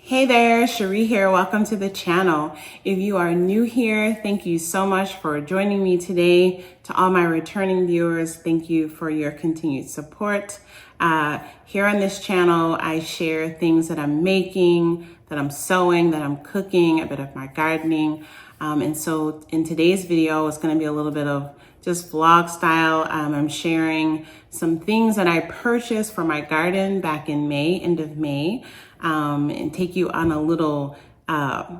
Hey there, Sheree here. Welcome to the channel. If you are new here, thank you so much for joining me today. To all my returning viewers, thank you for your continued support. Here on this channel, I share things that I'm making, that I'm sewing, that I'm cooking, a bit of my gardening. And so in today's video, it's going to be a little bit of just vlog style. I'm sharing some things that I purchased for my garden back in May, end of May, and take you on a little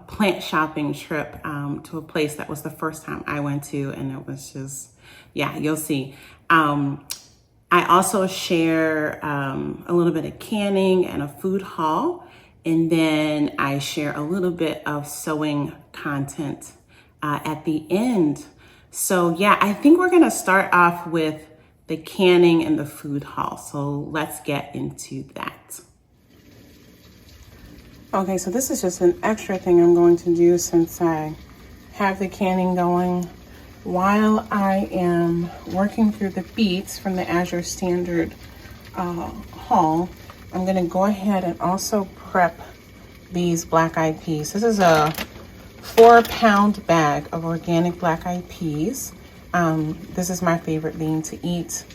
plant shopping trip to a place that was the first time I went to, and it was just, yeah, you'll see. I also share a little bit of canning and a food haul, and then I share a little bit of sewing content at the end. So yeah, I think we're gonna start off with the canning and the food haul. So let's get into that. Okay, so this is just an extra thing I'm going to do since I have the canning going. While I am working through the beets from the Azure Standard haul, I'm gonna go ahead and also prep these black-eyed peas. This is a 4-pound bag of organic black-eyed peas. This is my favorite bean to eat.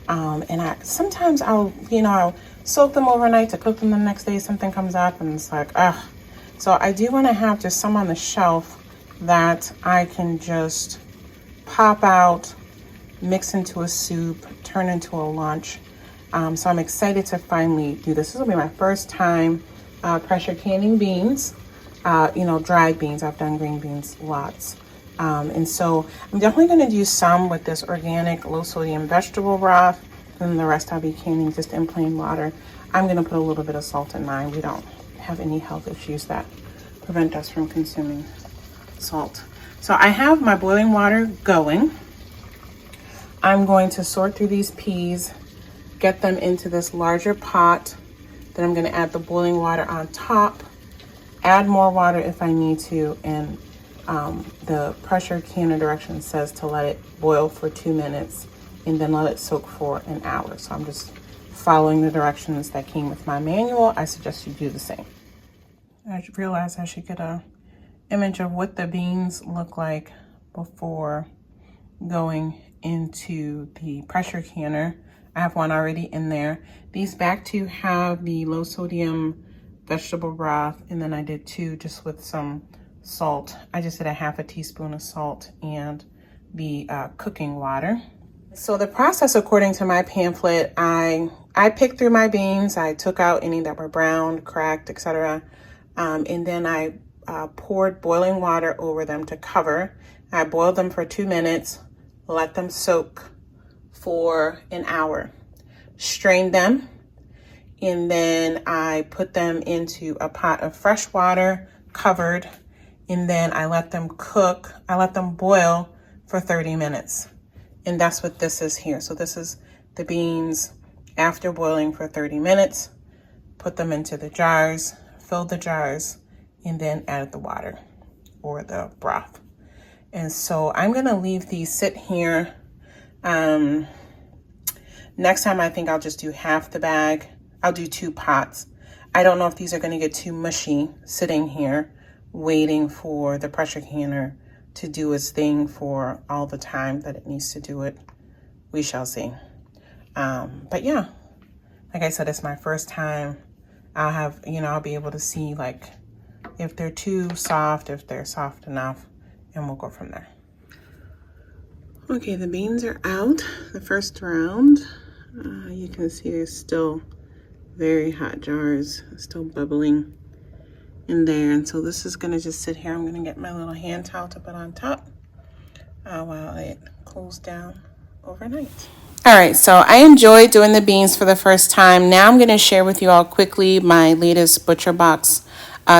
And sometimes I'll soak them overnight to cook them the next day. Something comes up and it's like, ugh. So I do want to have just some on the shelf that I can just pop out, mix into a soup, turn into a lunch. So I'm excited to finally do this. This will be my first time pressure canning beans. Dried beans. I've done green beans lots. And so I'm definitely going to do some with this organic low sodium vegetable broth, and the rest I'll be canning just in plain water. I'm going to put a little bit of salt in mine. We don't have any health issues that prevent us from consuming salt. So I have my boiling water going. I'm going to sort through these peas, get them into this larger pot. Then I'm going to add the boiling water on top, add more water if I need to, and the pressure canner direction says to let it boil for 2 minutes and then let it soak for an hour. So I'm just following the directions that came with my manual. I suggest you do the same. I realized I should get a image of what the beans look like before going into the pressure canner. I have one already in there. These back two have the low sodium vegetable broth, and then I did two just with some salt. I just did a half a teaspoon of salt and the cooking water. So the process, according to my pamphlet, I picked through my beans. I took out any that were browned, cracked, etc. And then I poured boiling water over them to cover. I boiled them for 2 minutes, let them soak for an hour, strained them, and then I put them into a pot of fresh water, covered, and then I let them cook. I let them boil for 30 minutes. And that's what this is here. So this is the beans after boiling for 30 minutes. Put them into the jars, fill the jars, and then add the water or the broth. And so I'm gonna leave these sit here. Next time I think I'll just do half the bag. I'll do 2 pots. I don't know if these are gonna get too mushy sitting here waiting for the pressure canner to do its thing for all the time that it needs to do it. We shall see. But yeah, like I said, it's my first time. I'll be able to see like if they're too soft, if they're soft enough, and we'll go from there. Okay, the beans are out, the first round. You can see there's still very hot jars, still bubbling in there. And so this is gonna just sit here. I'm gonna get my little hand towel to put on top while it cools down overnight. All right, so I enjoyed doing the beans for the first time. Now I'm gonna share with you all quickly my latest butcher box.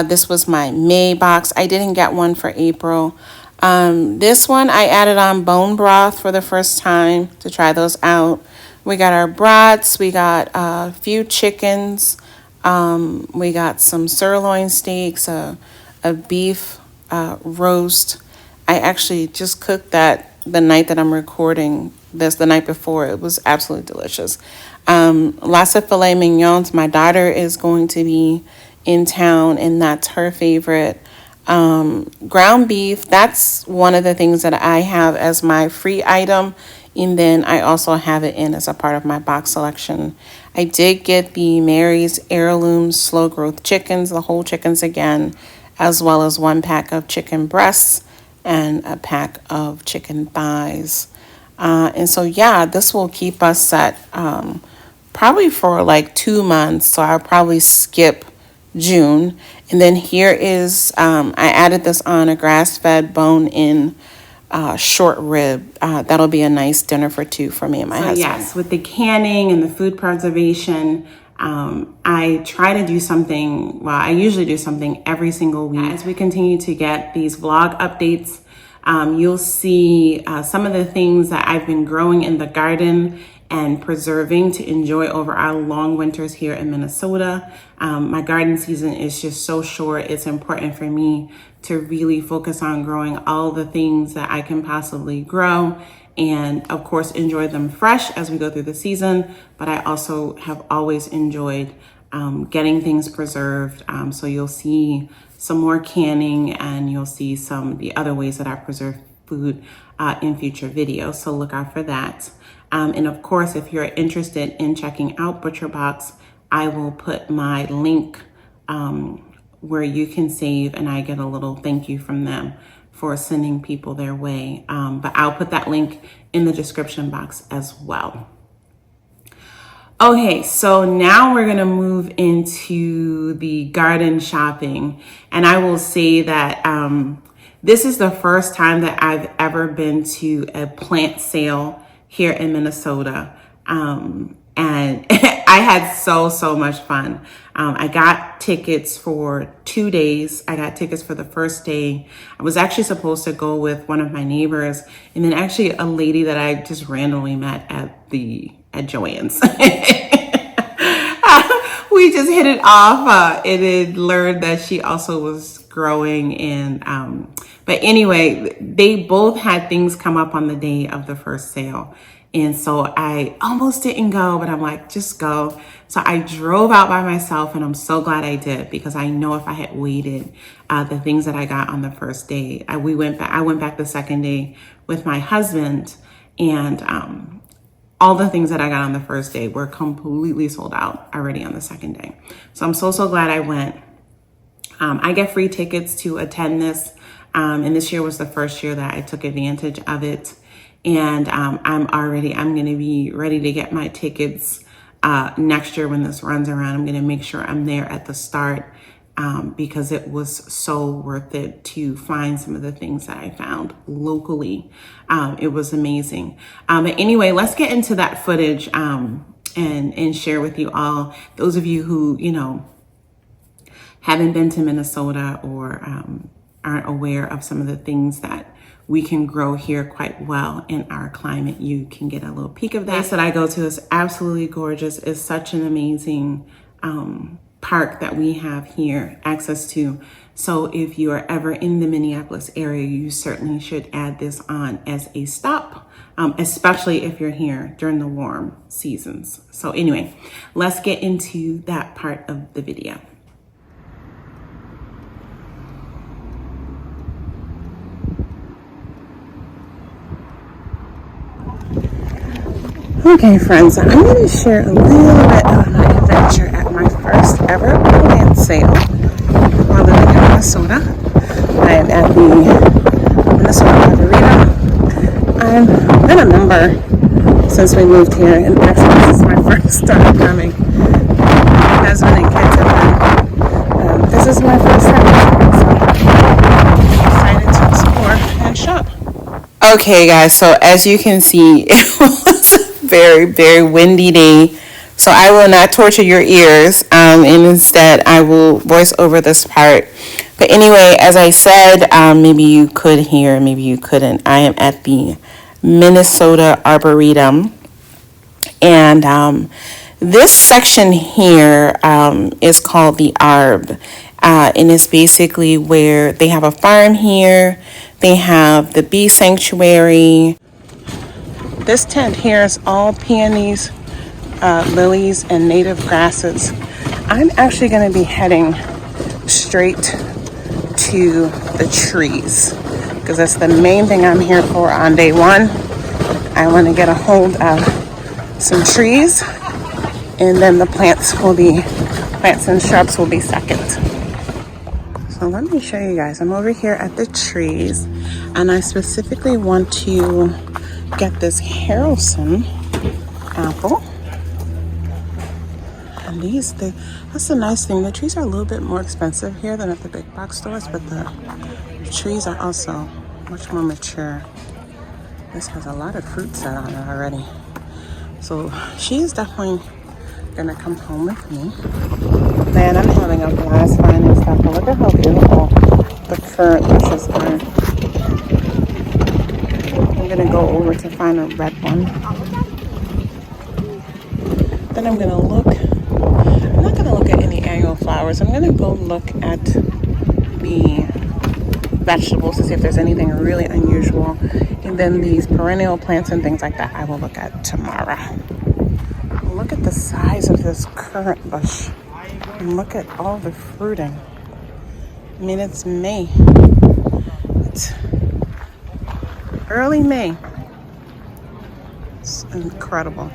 This was my May box. I didn't get one for April. This one I added on bone broth for the first time to try those out. We got our brats, we got a few chickens, we got some sirloin steaks, a beef roast. I actually just cooked that the night that I'm recording this, the night before. It was absolutely delicious. Lots of filet mignons. My daughter is going to be in town, and that's her favorite. Ground beef, that's one of the things that I have as my free item, and then I also have it in as a part of my box selection. I did get the Mary's Heirloom Slow Growth Chickens, the whole chickens again, as well as 1 pack of chicken breasts and a pack of chicken thighs. And so, yeah, this will keep us set probably for like 2 months. So I'll probably skip June. And then here is, I added this on a grass-fed bone-in short rib. That'll be a nice dinner for 2 for me and my husband. Yes, with the canning and the food preservation, I try to do something, well, I usually do something every single week. As we continue to get these vlog updates, you'll see some of the things that I've been growing in the garden and preserving to enjoy over our long winters here in Minnesota. My garden season is just so short. It's important for me to really focus on growing all the things that I can possibly grow, and of course enjoy them fresh as we go through the season. But I also have always enjoyed getting things preserved. So you'll see some more canning, and you'll see some of the other ways that I preserve food in future videos. So look out for that. And of course, if you're interested in checking out ButcherBox, I will put my link where you can save, and I get a little thank you from them for sending people their way. But I'll put that link in the description box as well. Okay, so now we're gonna move into the garden shopping. And I will say that this is the first time that I've ever been to a plant sale here in Minnesota. And I had so much fun. I got tickets for 2 days. I got tickets for the first day. I was actually supposed to go with one of my neighbors, and then actually a lady that I just randomly met at Joann's. We just hit it off, and then learned that she also was growing. And but anyway, they both had things come up on the day of the first sale. And so I almost didn't go, but I'm like, just go. So I drove out by myself, and I'm so glad I did, because I know if I had waited, the things that I got on the first day, I went back the second day with my husband, and all the things that I got on the first day were completely sold out already on the second day. So I'm so glad I went. I get free tickets to attend this. And this year was the first year that I took advantage of it. And I'm going to be ready to get my tickets next year when this runs around. I'm going to make sure I'm there at the start, because it was so worth it to find some of the things that I found locally. It was amazing. But anyway, let's get into that footage and share with you all, those of you who, haven't been to Minnesota or aren't aware of some of the things that we can grow here quite well in our climate. You can get a little peek of that. The place that I go to is absolutely gorgeous. It's such an amazing park that we have here access to. So if you are ever in the Minneapolis area, you certainly should add this on as a stop, especially if you're here during the warm seasons. So anyway, let's get into that part of the video. Okay, friends, I'm going to share a little bit of my adventure at my first ever plant sale while living in Minnesota. I am at the Minnesota Arboretum. I've been a member since we moved here, and actually this is my first time coming. My husband and kids have been. This is my first time, so I'm excited to explore and shop. Okay, guys, so as you can see, it was a very windy day, so I will not torture your ears, and instead I will voice over this part. But anyway, as I said, maybe you could hear, maybe you couldn't, I am at the Minnesota Arboretum, and this section here is called the Arb, and it's basically where they have a farm here. They have the bee sanctuary. This tent here is all peonies, lilies, and native grasses. I'm actually going to be heading straight to the trees, because that's the main thing I'm here for on day one. I want to get a hold of some trees, and then the plants and shrubs will be second. So let me show you guys. I'm over here at the trees, and I specifically want to get this Harrelson apple. And that's the nice thing. The trees are a little bit more expensive here than at the big box stores, but the trees are also much more mature. This has a lot of fruit set on it already. So she is definitely gonna come home with me. Man, I'm having a blast finding stuff, but look at how beautiful the currant bushes are. I'm gonna go over to find a red one. Then I'm not gonna look at any annual flowers. I'm gonna go look at the vegetables to see if there's anything really unusual. And then these perennial plants and things like that I will look at tomorrow. Look at the size of this currant bush. And look at all the fruiting. I mean, it's May. It's early May. It's incredible.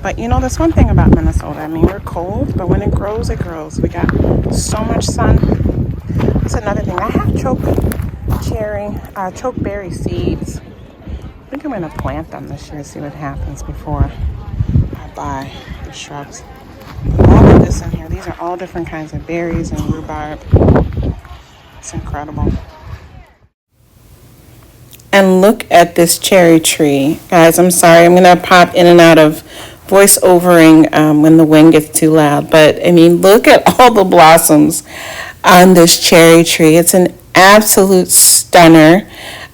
But you know, there's one thing about Minnesota. I mean, we're cold, but when it grows, it grows. We got so much sun. That's another thing. I have chokeberry seeds. I think I'm going to plant them this year, see what happens before I buy the shrubs. All of this in here, these are all different kinds of berries and rhubarb. It's incredible. And look at this cherry tree. Guys, I'm sorry. I'm going to pop in and out of voice-overing when the wind gets too loud. But, I mean, look at all the blossoms on this cherry tree. It's an absolute stunner.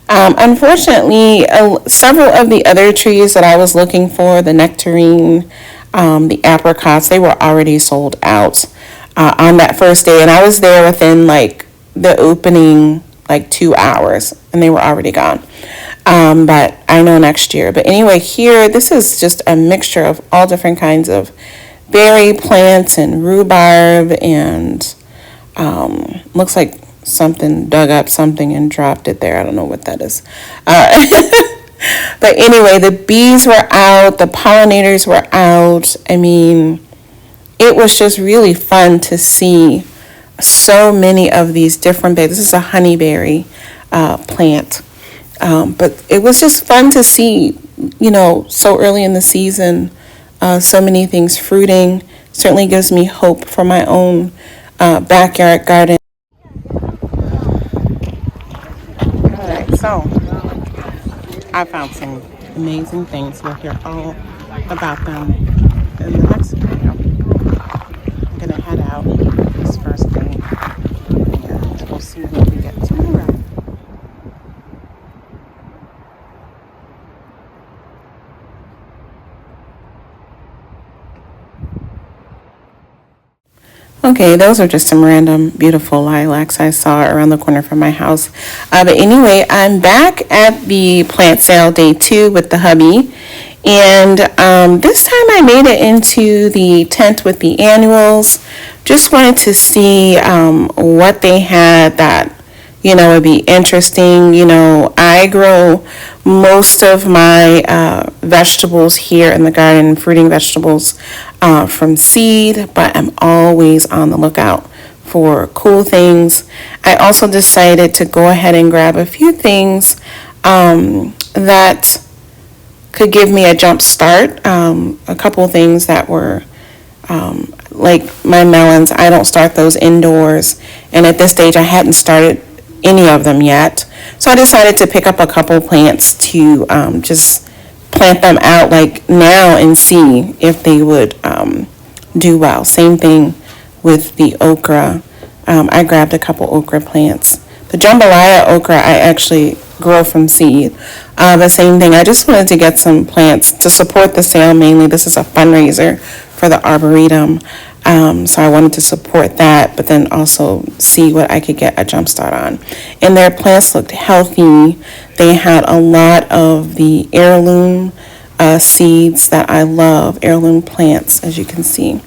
Unfortunately, several of the other trees that I was looking for, the nectarine, the apricots, they were already sold out on that first day. And I was there within, like, the opening, 2 hours, and they were already gone. But I know next year. But anyway, here, this is just a mixture of all different kinds of berry plants and rhubarb, and looks like something dug up something and dropped it there. I don't know what that is. But anyway, the bees were out, the pollinators were out. I mean, it was just really fun to see so many of these different berries. This is a honeyberry plant. But it was just fun to see, so early in the season, so many things fruiting. Certainly gives me hope for my own backyard garden. All right, so I found some amazing things. We'll hear all about them in the next video. I'm going to head out this first day, and we'll see what we get tomorrow. Okay, those are just some random beautiful lilacs I saw around the corner from my house. But anyway, I'm back at the plant sale day 2 with the hubby. And this time I made it into the tent with the annuals. Just wanted to see what they had that, would be interesting. I grow most of my vegetables here in the garden, fruiting vegetables, from seed, but I'm always on the lookout for cool things. I also decided to go ahead and grab a few things that could give me a jump start. A couple things that were like my melons. I don't start those indoors, and at this stage I hadn't started any of them yet. So I decided to pick up a couple plants to just plant them out like now and see if they would do well. Same thing with the okra. I grabbed a couple okra plants. The jambalaya okra I actually grow from seed. The same thing. I just wanted to get some plants to support the sale mainly. This is a fundraiser for the Arboretum. So I wanted to support that, but then also see what I could get a jump start on. And their plants looked healthy. They had a lot of the heirloom seeds that I love, heirloom plants, as you can see.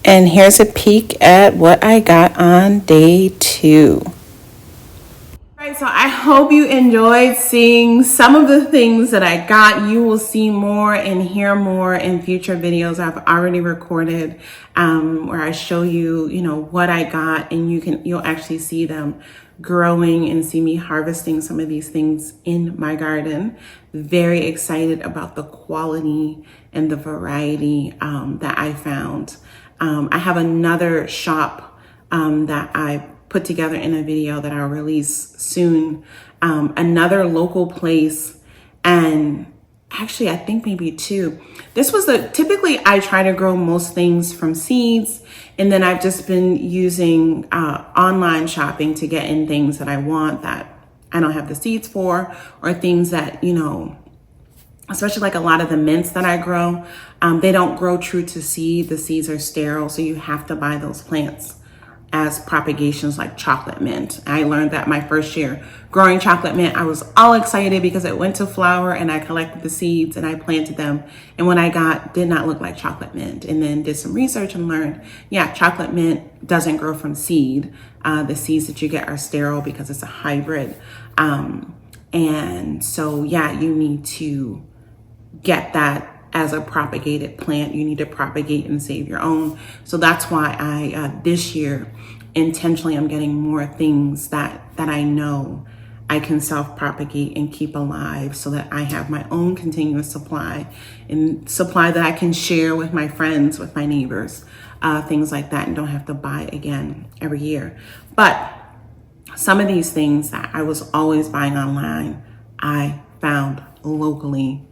And here's a peek at what I got on day 2. Right, so I hope you enjoyed seeing some of the things that I got. You will see more and hear more in future videos I've already recorded, where I show you, what I got, and you'll actually see them growing and see me harvesting some of these things in my garden. Very excited about the quality and the variety that I found. I have another shop that I put together in a video that I'll release soon. Another local place, and actually I think maybe 2. This was typically I try to grow most things from seeds, and then I've just been using online shopping to get in things that I want that I don't have the seeds for, or things that, especially like a lot of the mints that I grow, they don't grow true to seed. The seeds are sterile, so you have to buy those plants as propagations, like chocolate mint. I learned that my first year growing chocolate mint. I was all excited because it went to flower, and I collected the seeds and I planted them. And when I did not look like chocolate mint, and then did some research and learned, yeah, chocolate mint doesn't grow from seed. The seeds that you get are sterile because it's a hybrid. And so, yeah, you need to get that as a propagated plant. You need to propagate and save your own. So that's why I this year intentionally I'm getting more things that I know I can self-propagate and keep alive, so that I have my own continuous supply, and supply that I can share with my friends, with my neighbors, things like that, and don't have to buy again every year. But some of these things that I was always buying online, I found locally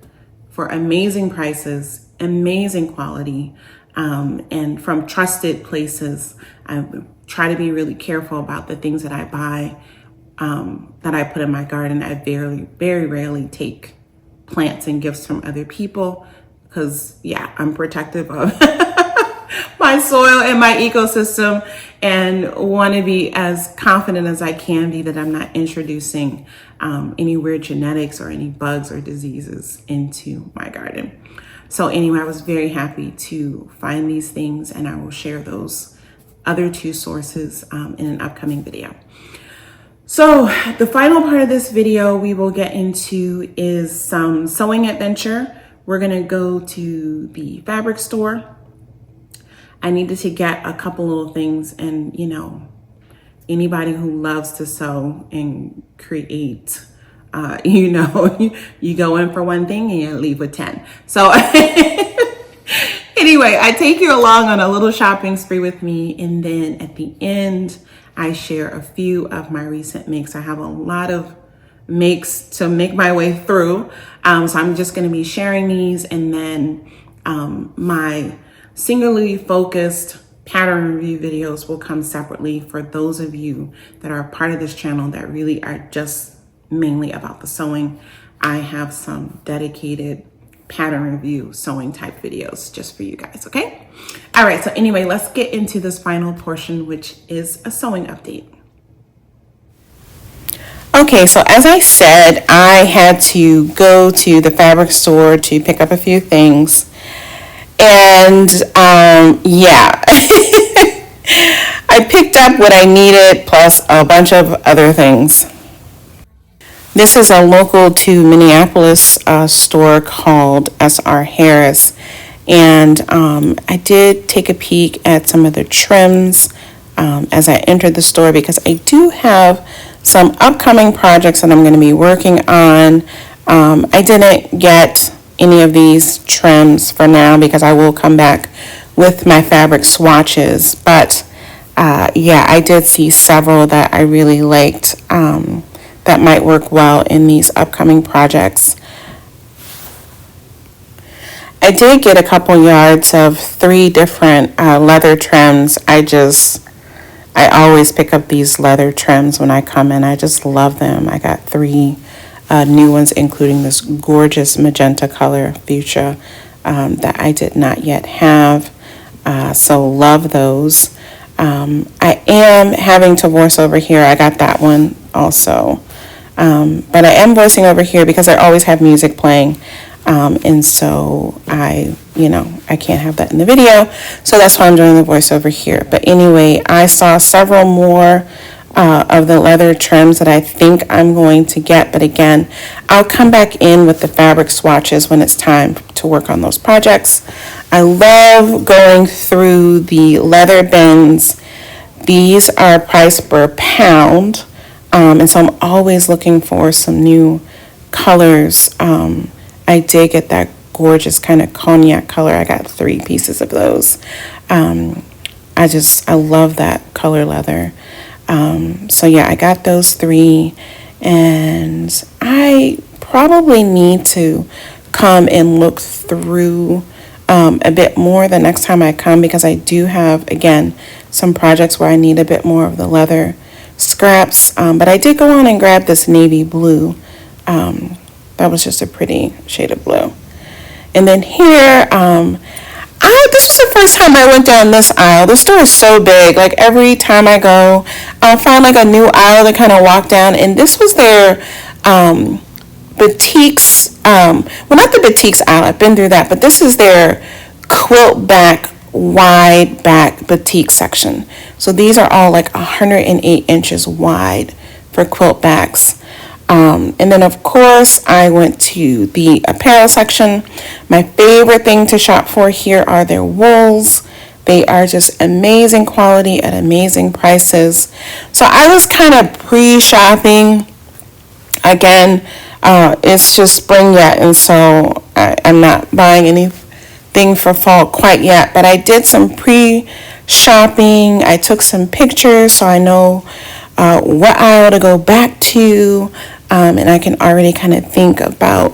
for amazing prices, amazing quality, and from trusted places. I try to be really careful about the things that I buy, that I put in my garden. I very rarely take plants and gifts from other people, because yeah, I'm protective of my soil and my ecosystem, and want to be as confident as I can be that I'm not introducing any weird genetics or any bugs or diseases into my garden. So anyway, I was very happy to find these things, and I will share those other 2 sources in an upcoming video. So the final part of this video we will get into is some sewing adventure. We're gonna go to the fabric store. I needed to get a couple little things, and anybody who loves to sew and create, you go in for one thing and you leave with 10. So anyway, I take you along on a little shopping spree with me, and then at the end, I share a few of my recent makes. I have a lot of makes to make my way through, so I'm just going to be sharing these, and then my singularly focused pattern review videos will come separately for those of you that are a part of this channel that really are just mainly about the sewing. I have some dedicated pattern review sewing type videos just for you guys, okay? All right, so anyway, let's get into this final portion, which is a sewing update. Okay, so as I said, I had to go to the fabric store to pick up a few things. And yeah, I picked up what I needed plus a bunch of other things. This is a local to Minneapolis store called S.R. Harris. And I did take a peek at some of the trims as I entered the store, because I do have some upcoming projects that I'm going to be working on. I didn't get any of these trims for now because I will come back with my fabric swatches. But yeah, I did see several that I really liked that might work well in these upcoming projects. I did get a couple yards of 3 different leather trims. I always pick up these leather trims when I come in. I just love them. I got 3 new ones, including this gorgeous magenta color fuchsia that I did not yet have. So love those. I am having to voice over here. I got that one also. But I am voicing over here because I always have music playing. And so I you know, I can't have that in the video. So that's why I'm doing the voiceover here. But anyway, I saw several more of the leather trims that I think I'm going to get. But again, I'll come back in with the fabric swatches when it's time to work on those projects. I love going through the leather bins. These are priced per pound. And so I'm always looking for some new colors. I did get that gorgeous kind of cognac color. I got 3 pieces of those. I love that color leather. So yeah, I got those 3, and I probably need to come and look through a bit more the next time I come, because I do have, again, some projects where I need a bit more of the leather scraps. But I did go on and grab this navy blue. That was just a pretty shade of blue. And then here, this was the first time I went down this aisle. The store is so big. Like every time I go, I'll find like a new aisle to kind of walk down. And this was their boutiques. Well, not the boutiques aisle. I've been through that. But this is their quilt back, wide back boutique section. So these are all like 108 inches wide for quilt backs. And then of course I went to the apparel section. My favorite thing to shop for here are their wools. They are just amazing quality at amazing prices. So I was kind of pre-shopping. Again, it's just spring yet, and so I'm not buying anything for fall quite yet, but I did some pre-shopping. I took some pictures so I know what aisle to go back to. And I can already kind of think about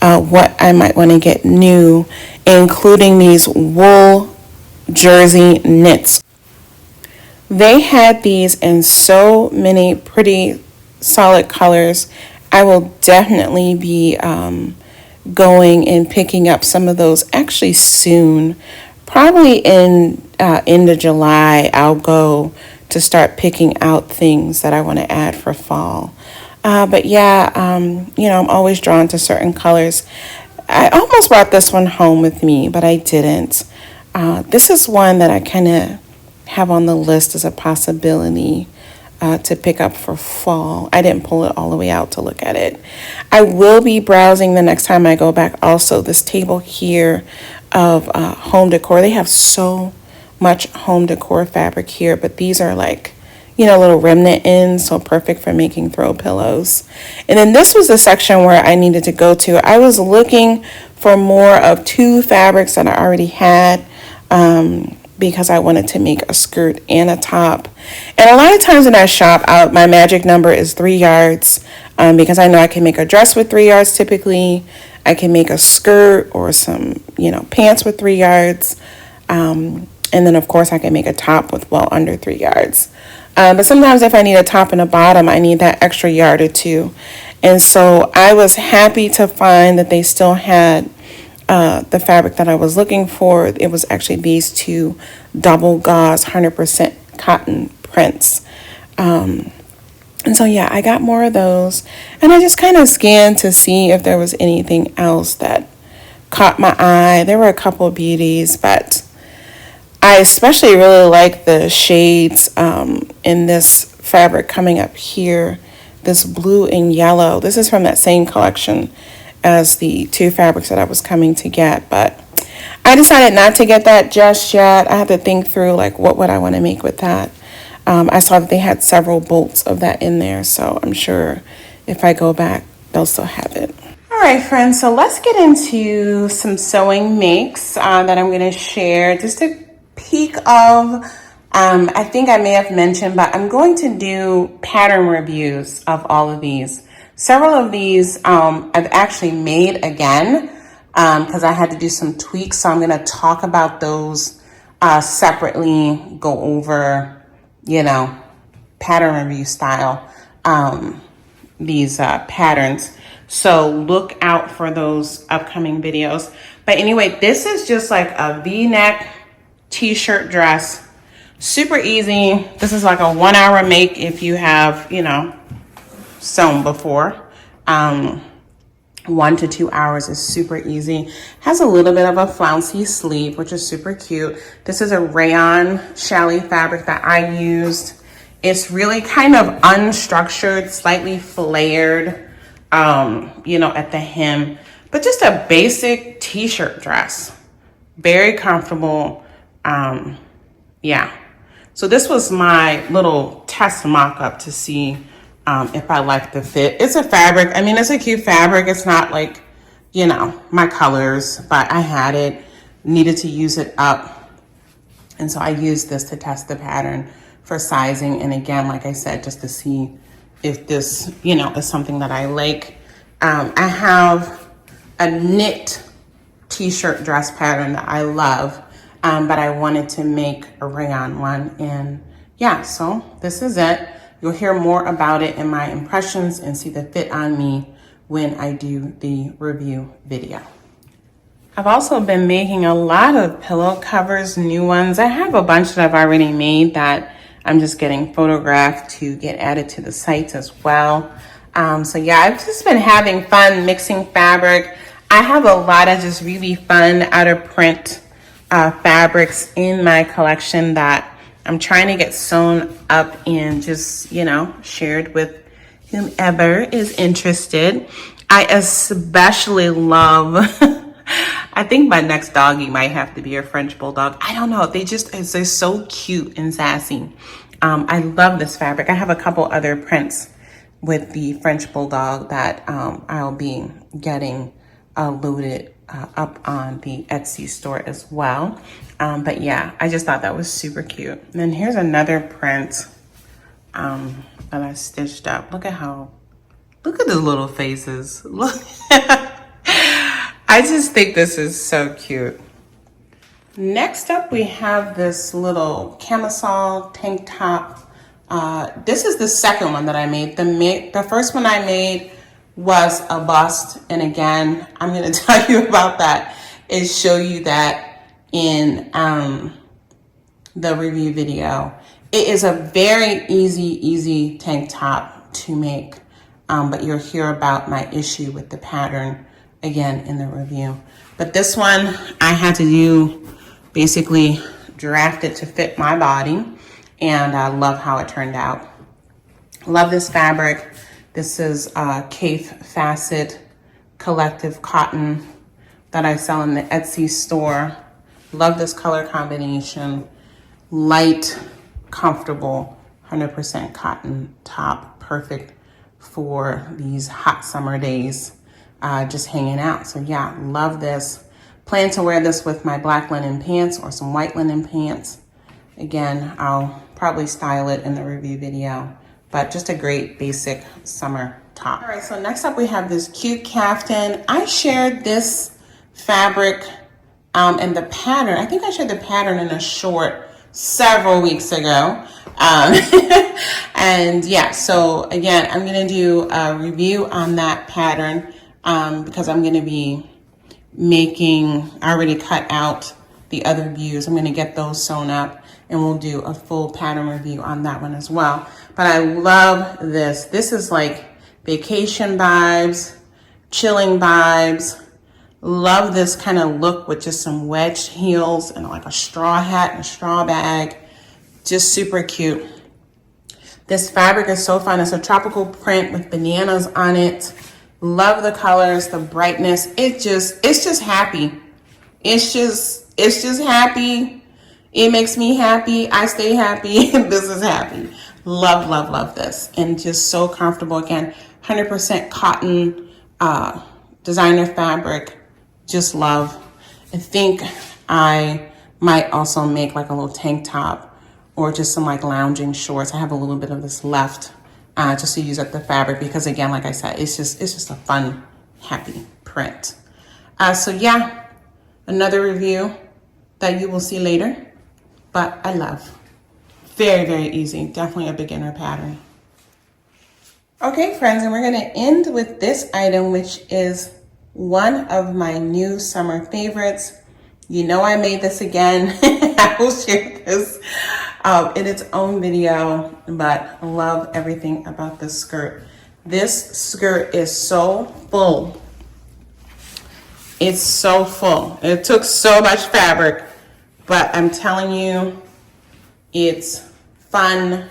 what I might want to get new, including these wool jersey knits. They had these in so many pretty solid colors. I will definitely be going and picking up some of those actually soon. Probably in end of July, I'll go to start picking out things that I want to add for fall. But yeah, you know, I'm always drawn to certain colors. I almost brought this one home with me, but I didn't. This is one that I kind of have on the list as a possibility to pick up for fall. I didn't pull it all the way out to look at it. I will be browsing the next time I go back. Also, this table here of home decor. They have so much home decor fabric here, but these are like, you know, little remnant ends, so perfect for making throw pillows. And then this was the section where I needed to go to. I was looking for more of 2 fabrics that I already had because I wanted to make a skirt and a top. And a lot of times when I shop out, my magic number is 3 yards because I know I can make a dress with 3 yards typically. I can make a skirt or some, you know, pants with 3 yards. And then, of course, I can make a top with well under 3 yards. But sometimes if I need a top and a bottom, I need that extra yard or 2. And so I was happy to find that they still had the fabric that I was looking for. It was actually these 2 double gauze 100% cotton prints. And so, yeah, I got more of those. And I just kind of scanned to see if there was anything else that caught my eye. There were a couple of beauties, but I especially really like the shades in this fabric coming up here, this blue and yellow. This is from that same collection as the 2 fabrics that I was coming to get, but I decided not to get that just yet. I had to think through like what would I want to make with that. I saw that they had several bolts of that in there, so I'm sure if I go back, they'll still have it. All right, friends, so let's get into some sewing makes that I'm going to share. Just a peek of, I think I may have mentioned, but I'm going to do pattern reviews of all of these. Several of these I've actually made again because I had to do some tweaks, so I'm going to talk about those separately, go over, you know, pattern review style, these patterns. So look out for those upcoming videos. But anyway, this is just like a V-neck t-shirt dress. Super easy. This is like a 1-hour make if you have, you know, sewn before. 1 to 2 hours is super easy. Has a little bit of a flouncy sleeve, which is super cute. This is a rayon challis fabric that I used. It's really kind of unstructured, slightly flared, you know, at the hem, but just a basic t-shirt dress. Very comfortable. Yeah. So this was my little test mock-up to see if I like the fit. It's a fabric. I mean, it's a cute fabric. It's not like, you know, my colors, but I had it, needed to use it up. And so I used this to test the pattern for sizing. And again, like I said, just to see if this, you know, is something that I like. I have a knit t-shirt dress pattern that I love, but I wanted to make a rayon one. And yeah, so this is it. You'll hear more about it in my impressions and see the fit on me when I do the review video. I've also been making a lot of pillow covers, new ones. I have a bunch that I've already made that I'm just getting photographed to get added to the site as well. So yeah, I've just been having fun mixing fabric. I have a lot of just really fun out of print fabrics in my collection that I'm trying to get sewn up and just, you know, shared with whomever is interested. I especially love, I think my next doggy might have to be a French Bulldog. I don't know, they're so cute and sassy. I love this fabric. I have a couple other prints with the French Bulldog that I'll be getting loaded up on the Etsy store as well. But yeah, I just thought that was super cute. And then here's another print that I stitched up. Look at the little faces. Look, I just think this is so cute. Next up, we have this little camisole tank top. This is the second one that I made. The first one I made was a bust. And again, I'm going to tell you about that and show you that in the review video. It is a very easy tank top to make, but you'll hear about my issue with the pattern again in the review. But this one I had to do, basically draft it to fit my body, and I love how it turned out. Love this fabric. This is Kaffe Fassett Collective Cotton that I sell in the Etsy store. Love this color combination. Light, comfortable, 100% cotton top. Perfect for these hot summer days, just hanging out. So yeah, love this. Plan to wear this with my black linen pants or some white linen pants. Again, I'll probably style it in the review video, but just a great basic summer top. All right, so next up we have this cute caftan. I shared this fabric and the pattern. I think I shared the pattern in a short several weeks ago. And yeah, so again, I'm gonna do a review on that pattern because I'm gonna be making, I already cut out the other views. I'm gonna get those sewn up and we'll do a full pattern review on that one as well. But I love this. This is like vacation vibes, chilling vibes. Love this kind of look with just some wedged heels and like a straw hat and a straw bag. Just super cute. This fabric is so fun. It's a tropical print with bananas on it. Love the colors, the brightness. It's just happy. It's just happy. It makes me happy. I stay happy. This is happy. Love, love, love this. And just so comfortable. Again, 100% cotton designer fabric. Just love. I think I might also make like a little tank top or just some like lounging shorts. I have a little bit of this left just to use up the fabric because again, like I said, it's just a fun, happy print. So yeah, another review that you will see later, but I love. Very, very easy. Definitely a beginner pattern. Okay, friends, and we're gonna end with this item, which is one of my new summer favorites. You know I made this again. I will share this in its own video, but I love everything about this skirt. This skirt is so full It's so full. It took so much fabric, but I'm telling you, it's fun,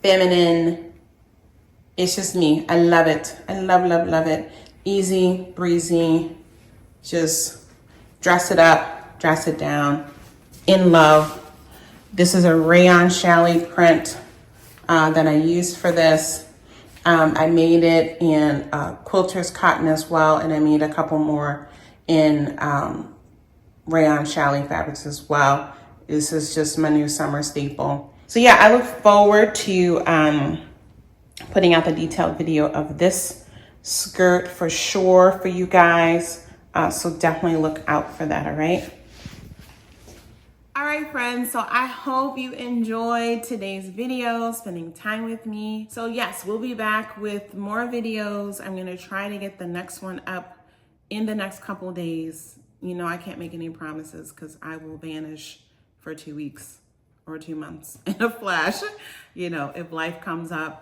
feminine. It's just me. I love it. I love, love, love it. Easy, breezy. Just dress it up, dress it down. In love. This is a rayon challis print that I used for this. I made it in quilter's cotton as well, and I made a couple more in rayon challis fabrics as well. This is just my new summer staple. So yeah, I look forward to putting out the detailed video of this skirt for sure for you guys. So definitely look out for that, all right? All right, friends, so I hope you enjoyed today's video, spending time with me. So yes, we'll be back with more videos. I'm gonna try to get the next one up in the next couple days. You know, I can't make any promises because I will vanish for 2 weeks or 2 months in a flash. You know, if life comes up,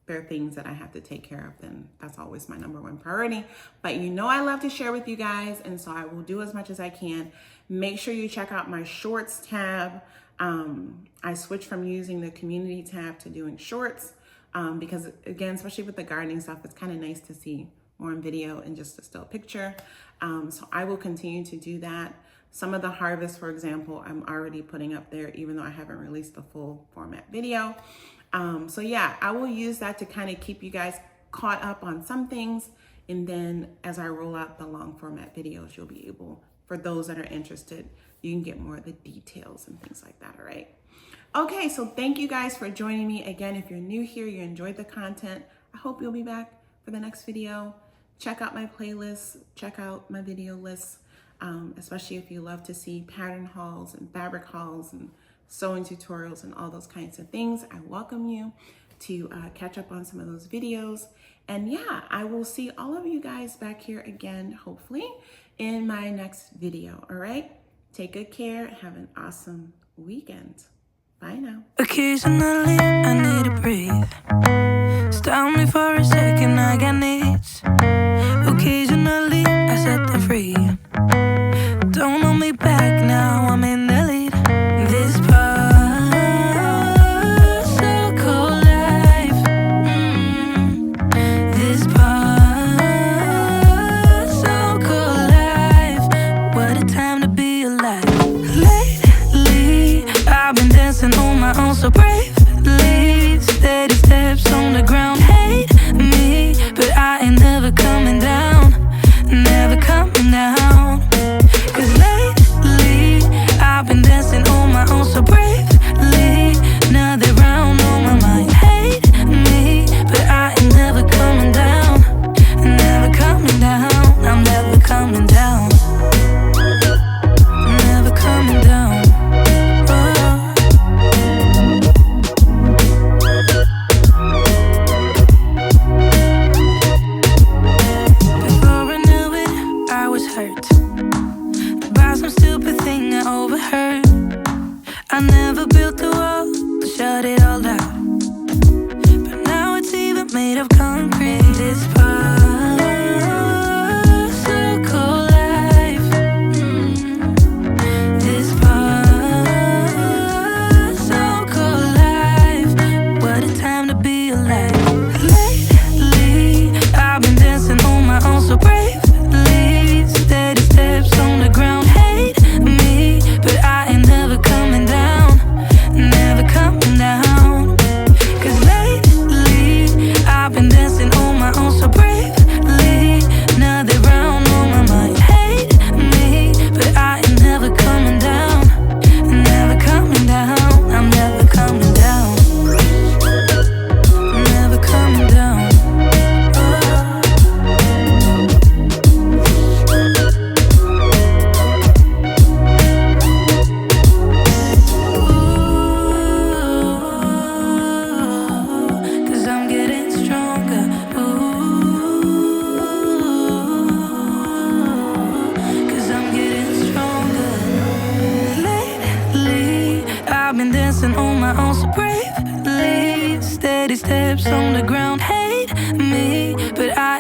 there are things that I have to take care of, then that's always my #1 priority. But you know I love to share with you guys, and so I will do as much as I can. Make sure you check out my shorts tab. I switched from using the community tab to doing shorts because, again, especially with the gardening stuff, it's kind of nice to see more in video and just a still picture. So I will continue to do that. Some of the harvest, for example, I'm already putting up there, even though I haven't released the full format video. So yeah, I will use that to kind of keep you guys caught up on some things. And then as I roll out the long format videos, you'll be able, for those that are interested, you can get more of the details and things like that, all right? Okay, so thank you guys for joining me. Again, if you're new here, you enjoyed the content, I hope you'll be back for the next video. Check out my playlists, check out my video lists, especially if you love to see pattern hauls and fabric hauls and sewing tutorials and all those kinds of things. I welcome you to catch up on some of those videos. And yeah, I will see all of you guys back here again, hopefully, in my next video, all right? Take good care. Have an awesome weekend. Bye now. Occasionally, I need to breathe. Stop me for a second, I got needs. Occasionally, I set them free. Don't hold me back now, I'm in the lead. This so bravely, steady steps on the ground. Hate me, but I ain't never coming down, never coming down. 'Cause lately, I've been dancing on my own so bravely. Now they're round on my mind. Hate me, but I ain't never coming down, never coming down. I'm never coming down, never coming down. I never built the wall to shut it all down, but now it's even made of concrete. This particle life, this particle life. What a time to be alive. Lately, I've been dancing on my own so bravely. Steady steps on the ground. Hate me, but I ain't never coming down, never coming down. 'Cause lately, I've been dancing on my own so bravely. Now they're round on my mind. Hate me, but I ain't never coming down, never coming down. I'm never coming down, never coming down. On my own so bravely, steady steps on the ground. Hate me, but I